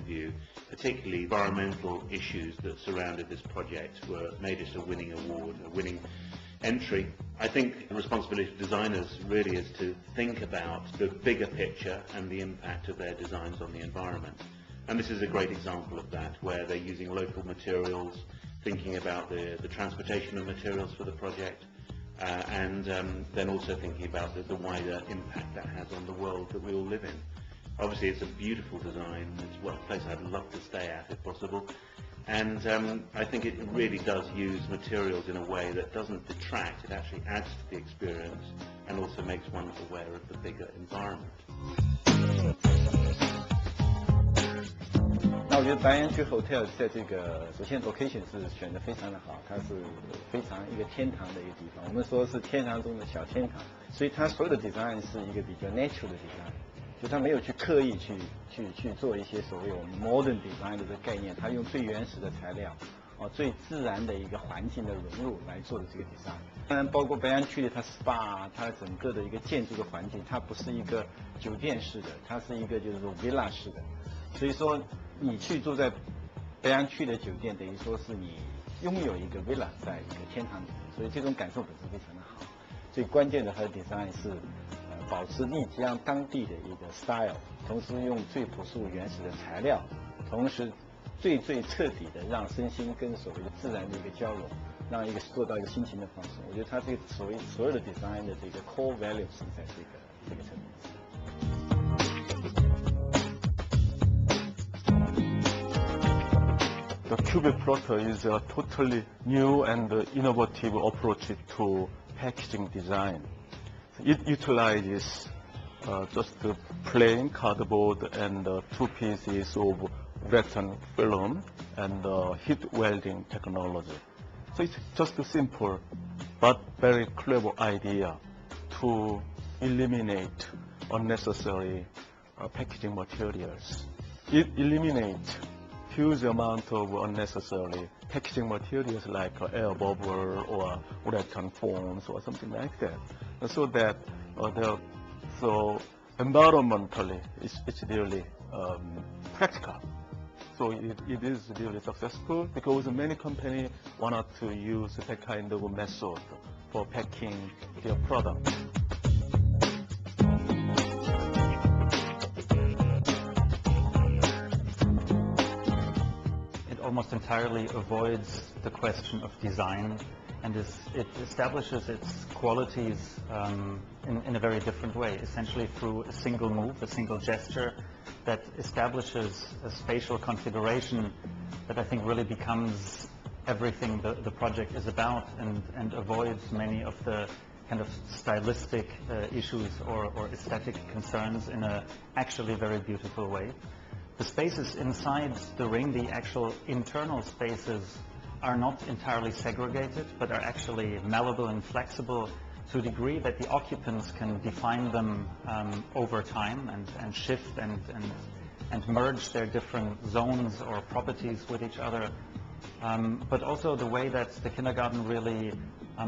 view, particularly environmental issues that surrounded this project made it a winning award, a winning entry. I think the responsibility of designers really is to think about the bigger picture and the impact of their designs on the environment. And this is a great example of that, where they're using local materials, thinking about the transportation of materials for the project, and then also thinking about the wider impact that has on the world that we all live in. Obviously it's a beautiful design, it's a place I'd love to stay at if possible, and I think it really does use materials in a way that doesn't detract, it actually adds to the experience and also makes one aware of the bigger environment. 那我觉得白岩区 Hotel 在这个首先 location 是选得非常的好，它是非常一个天堂的一个地方，我们说是天堂中的小天堂，所以它所有的 design 是一个比较 natural 的 design， 就它没有去刻意去做一些所谓我们 modern design 的这个概念，它用最原始的材料，最自然的一个环境的融入来做的这个 design。当然，包括白岩区的它 SPA， 它整个的一个建筑的环境，它不是一个酒店式的，它是一个就是说 villa 式的，所以说你去住在白岩区的酒店，等于说是你拥有一个 villa 在一个天堂里，所以这种感受本身非常的好。最关键的还有 design 是保持丽江当地的一个 style， 同时用最朴素原始的材料，同时最彻底的让身心跟所谓的自然的一个交融，让一个做到一个心情的放松。我觉得它这个所有的 design 的这个 core value 是在这个层面。The cubic plotter is a totally new and innovative approach to packaging design. It utilizes just plain cardboard and 2 pieces of rattan film and heat welding technology. So it's just a simple but very clever idea to eliminate unnecessary packaging materials. It eliminates huge amount of unnecessary packaging materials like air bubble or rattan foams or something like that, so that so environmentally it's really practical. So it is really successful because many companies wanted to use that kind of method for packing their product. Almost entirely avoids the question of design, and it establishes its qualities in a very different way, essentially through a single move, a single gesture that establishes a spatial configuration that I think really becomes everything the project is about, and avoids many of the kind of stylistic issues or aesthetic concerns in a actually very beautiful way. The spaces inside the ring, the actual internal spaces, are not entirely segregated, but are actually malleable and flexible to a degree that the occupants can define them over time and shift and merge their different zones or properties with each other. But also the way that the kindergarten really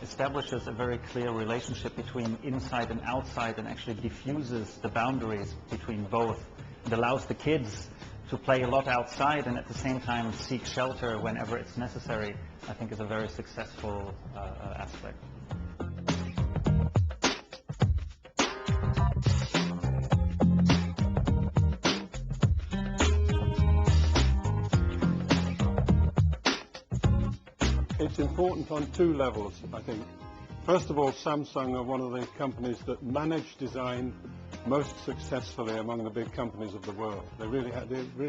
establishes a very clear relationship between inside and outside, and actually diffuses the boundaries between both. It allows the kids to play a lot outside and at the same time seek shelter whenever it's necessary, I think is a very successful aspect. It's important on 2 levels, I think. First of all, Samsung are one of the companies that manage design most successfully among the big companies of the world. They really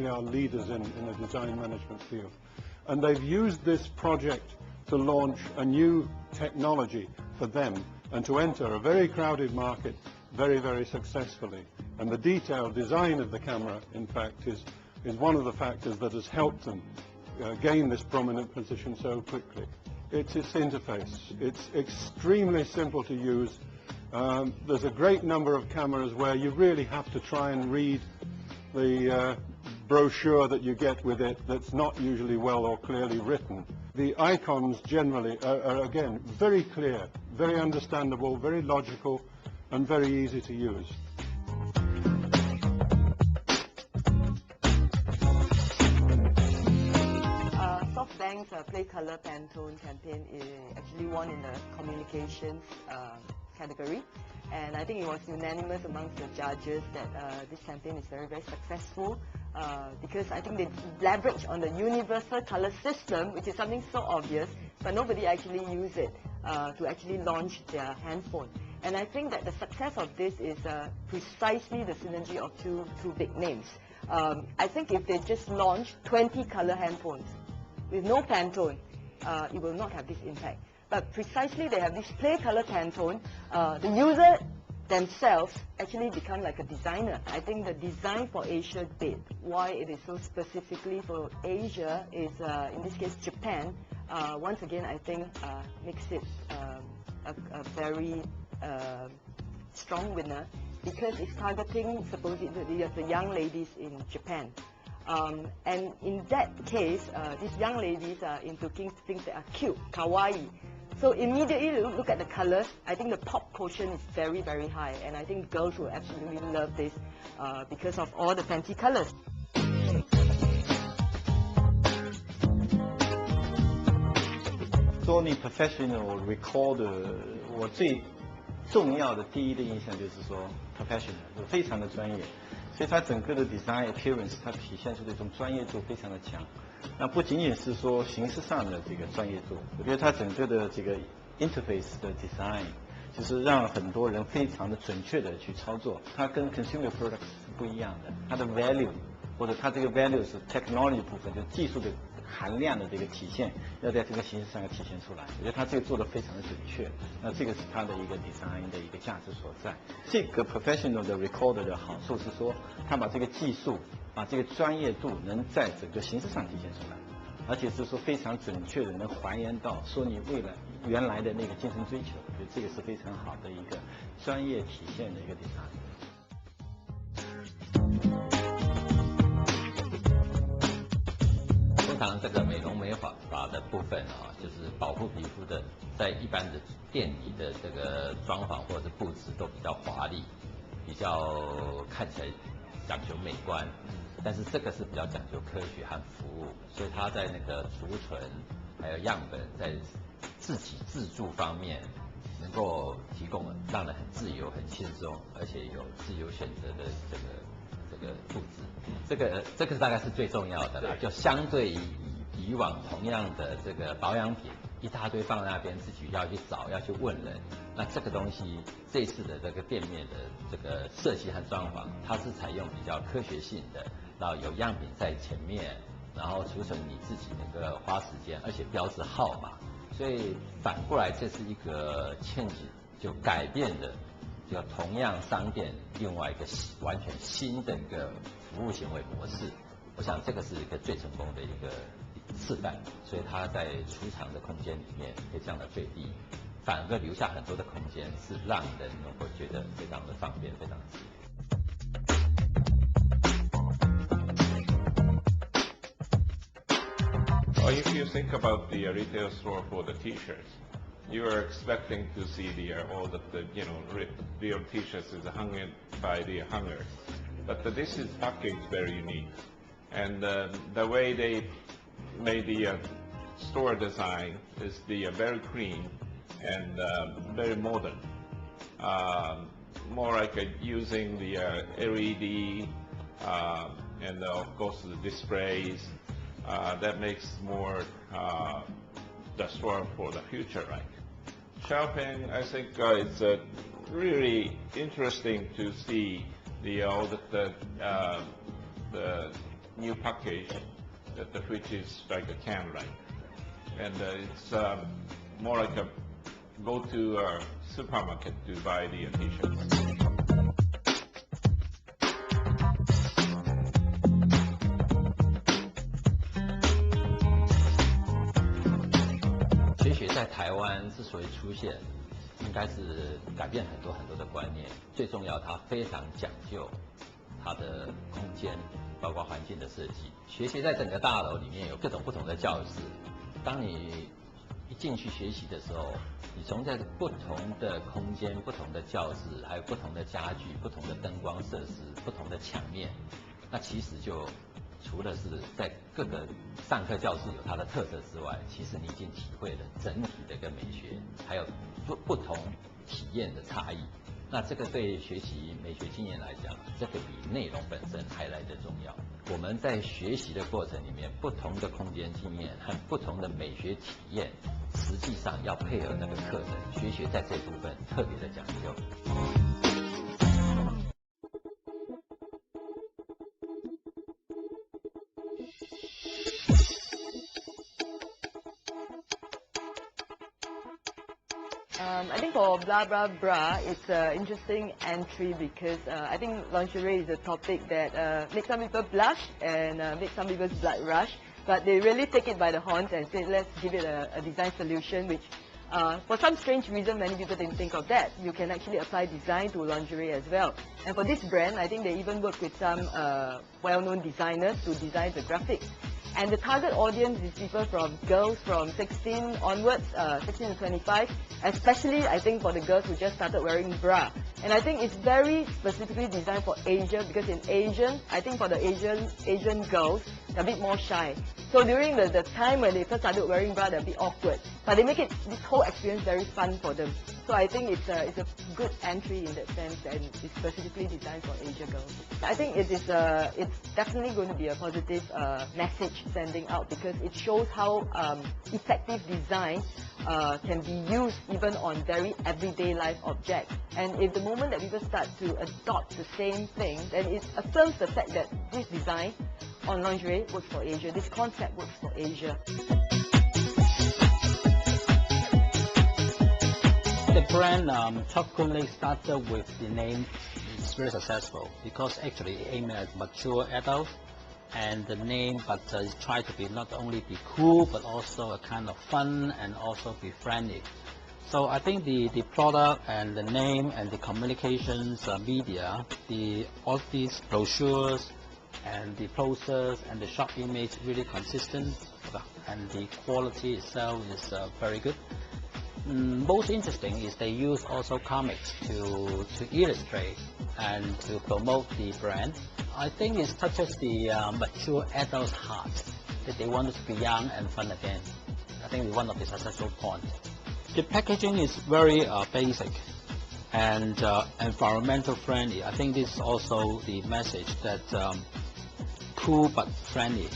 are leaders in the design management field. And they've used this project to launch a new technology for them and to enter a very crowded market very, very successfully. And the detailed design of the camera, in fact, is one of the factors that has helped them gain this prominent position so quickly. It's its interface. It's extremely simple to use. There's a great number of cameras where you really have to try and read the brochure that you get with it that's not usually well or clearly written. The icons generally are again very clear, very understandable, very logical, and very easy to use. color Pantone campaign actually won in the communications category. And I think it was unanimous amongst the judges that this campaign is very, very successful because I think they leverage on the universal color system, which is something so obvious, but nobody actually used it to actually launch their handphone. And I think that the success of this is precisely the synergy of two big names. I think if they just launch 20 color handphones with no Pantone, it will not have this impact. But precisely they have this play color Pantone, the user themselves actually become like a designer. I think the design for Asia bit, why it is so specifically for Asia is, in this case, Japan. Once again, I think makes it a very strong winner because it's targeting supposedly the young ladies in Japan. And in that case, these young ladies are into things that are cute, kawaii. So immediately look at the colors. I think the pop quotient is very, very high, and I think girls will absolutely love this because of all the fancy colors. Sony Professional Recorder， 我最重要的第一的印象就是说 professional， 非常的专业，所以它整个的 design appearance 它体现出的一种专业度非常的强。那不仅仅是说形式上的这个专业度，我觉得它整个的这个 interface 的 design， 就是让很多人非常的准确的去操作。它跟 consumer products 是不一样的，它的 value 或者它这个 value 是 technology 部分，就技术的含量的这个体现，要在这个形式上要体现出来。我觉得它这个做的非常的准确，那这个是它的一个 design 的一个价值所在。这个 professional 的 recorder 的好处是说，它把这个技术。把这个专业度能在整个形式上体现出来，而且是说非常准确的能还原到说你原来的那个精神追求，我觉得这个是非常好的一个专业体现的一个 design。通常这个美容美发的部分啊，就是保护皮肤的，在一般的店里的这个装潢或者是布置都比较华丽，比较看起来讲究美观。但是这个是比较讲究科学和服务，所以它在那个储存还有样本在自给自足方面能够提供让人很自由、很轻松，而且有自由选择的这个布置。这个大概是最重要的啦，就相对于以往同样的这个保养品一大堆放在那边，自己要去找要去问人，那这个东西这次的这个店面的这个设计和装潢，它是采用比较科学性的。然后有样品在前面，然后储存你自己能够花时间，而且标志号码，所以反过来这是一个change，就改变的，就同样商店另外一个完全新的一个服务行为模式。我想这个是一个最成功的一个示范，所以它在储藏的空间里面可以降到最低，反而留下很多的空间，是让人能够觉得非常的方便，非常的自由。If you think about the retail store for the T-shirts, you are expecting to see all the real T-shirts is hung by the hanger, but this is packaged very unique, and the way they made the store design is very clean and very modern, more like using the LED and of course the displays. That makes more the store for the future, right? Shopping, I think it's really interesting to see all the new package which is like a can, right? And it's more like a go to a supermarket to buy the T-shirts. 在台湾之所以出现，应该是改变很多很多的观念。最重要，它非常讲究它的空间，包括环境的设计。学习在整个大楼里面有各种不同的教室，当你一进去学习的时候，你从这个不同的空间、不同的教室，还有不同的家具、不同的灯光设施、不同的墙面，那其实就除了是在各个上课教室有它的特色之外，其实你已经体会了整体的一个美学，还有不同体验的差异。那这个对学习美学经验来讲，这个比内容本身还来得重要。我们在学习的过程里面，不同的空间经验和不同的美学体验，实际上要配合那个课程，学学在这部分特别的讲究。I think for blah blah bra, it's an interesting entry because I think lingerie is a topic that makes some people blush and makes some people's blood rush. But they really take it by the horns and say, let's give it a design solution, which for some strange reason, many people didn't think of that. You can actually apply design to lingerie as well. And for this brand, I think they even work with some well-known designers to design the graphics. And the target audience is people from girls from 16 onwards, 16 to 25, especially I think for the girls who just started wearing bra. And I think it's very specifically designed for Asia because in Asian, I think for the Asian girls, they're a bit more shy. So during the time when they first started wearing bra, they're a bit awkward. But they make it this whole experience very fun for them. So I think it's a good entry in that sense, and it's specifically designed for Asia girls. I think it's definitely going to be a positive message sending out because it shows how effective design can be used even on very everyday life objects. And if the moment that people start to adopt the same thing, then it affirms the fact that this design on lingerie works for Asia, this concept works for Asia. The brand subsequently started with the name. It's very successful because actually it aimed at mature adults, and the name is trying to be not only be cool but also a kind of fun and also be friendly. So I think the product and the name and the communications media, all these brochures and the posters and the shop image really consistent, and the quality itself is very good. Most interesting is they use also comics to illustrate and to promote the brand. I think it touches the mature adult's heart, that they want to be young and fun again. I think it's one of the successful points. The packaging is very basic and environmental friendly. I think this is also the message that cool but friendly.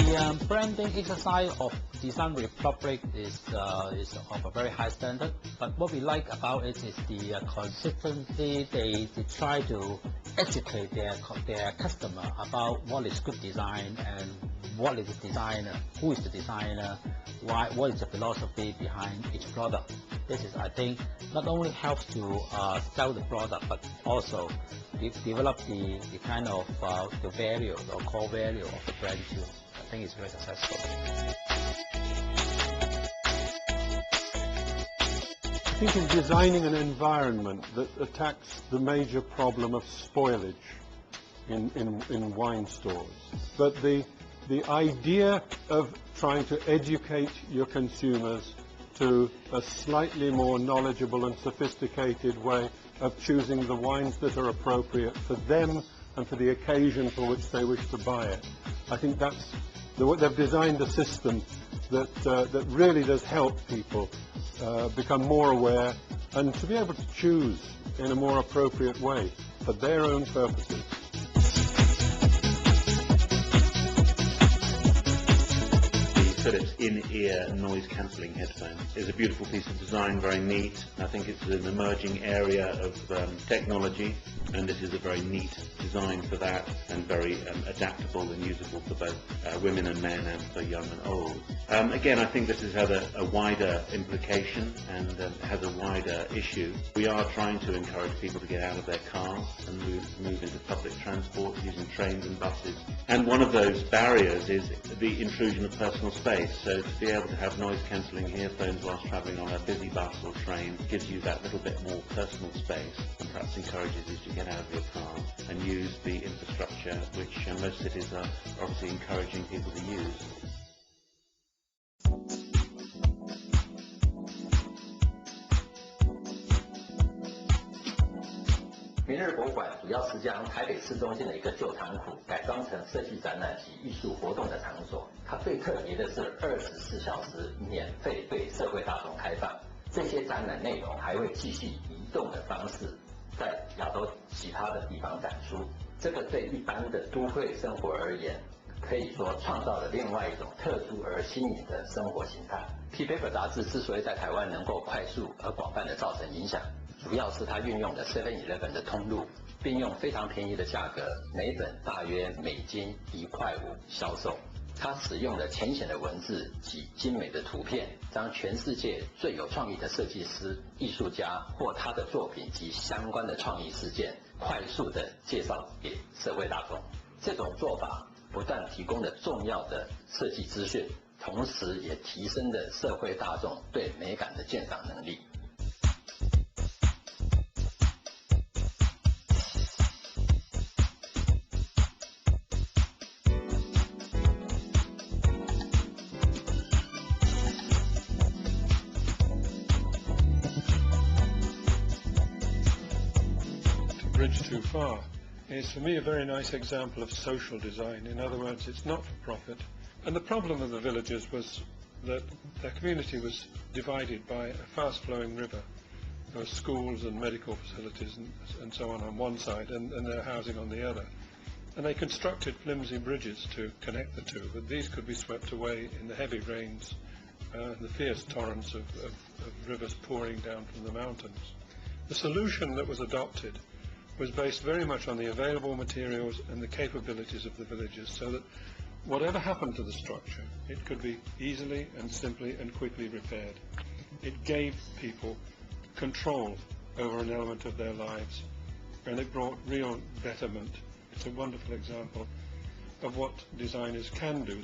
The branding exercise of Design Republic is of a very high standard, but what we like about it is the consistency. They try to educate their customer about what is good design and what is the designer, who is the designer, what is the philosophy behind each product. This is, I think, not only helps to sell the product, but also develop the kind of the value or core value of the brand too. I think it's very successful. I think in designing an environment that attacks the major problem of spoilage in wine stores, but the idea of trying to educate your consumers to a slightly more knowledgeable and sophisticated way of choosing the wines that are appropriate for them and for the occasion for which they wish to buy it. I think that's they've designed a system that really does help people become more aware and to be able to choose in a more appropriate way for their own purposes. Philips in-ear noise-cancelling headphone is a beautiful piece of design, very neat. I think it's an emerging area of technology, and this is a very neat design for that, and very adaptable and usable for both women and men, and for young and old. Again, I think this has had a wider implication and has a wider issue. We are trying to encourage people to get out of their cars and move into public transport using trains and buses. And one of those barriers is the intrusion of personal space. So to be able to have noise-cancelling earphones whilst travelling on a busy bus or train gives you that little bit more personal space, and perhaps encourages you to get out of your car and use the infrastructure which most cities are obviously encouraging people to use. 明日博物馆主要是将台北市中心的一个旧仓库改装成设计展览及艺术活动的场所。它最特别的是24小时免费对社会大众开放，这些展览内容还会继续移动的方式在亚洲其他的地方展出。这个对一般的都会生活而言，可以说创造了另外一种特殊而新颖的生活形态。P-Paper 杂志之所以在台湾能够快速而广泛的造成影响，主要是它运用了 7-Eleven 的通路，并用非常便宜的价格，每本大约美金1.5块销售。它使用了浅显的文字及精美的图片，将全世界最有创意的设计师、艺术家或他的作品及相关的创意事件，快速地介绍给社会大众。这种做法不但提供了重要的设计资讯，同时也提升了社会大众对美感的鉴赏能力。Bridge too far is for me a very nice example of social design. In other words, it's not for profit. And the problem of the villages was that their community was divided by a fast-flowing river. There were schools and medical facilities and so on one side, and their housing on the other. And they constructed flimsy bridges to connect the two, but these could be swept away in the heavy rains and the fierce torrents of rivers pouring down from the mountains. The solution that was adopted was based very much on the available materials and the capabilities of the villagers, so that whatever happened to the structure, it could be easily and simply and quickly repaired. It gave people control over an element of their lives, and it brought real betterment. It's a wonderful example of what designers can do.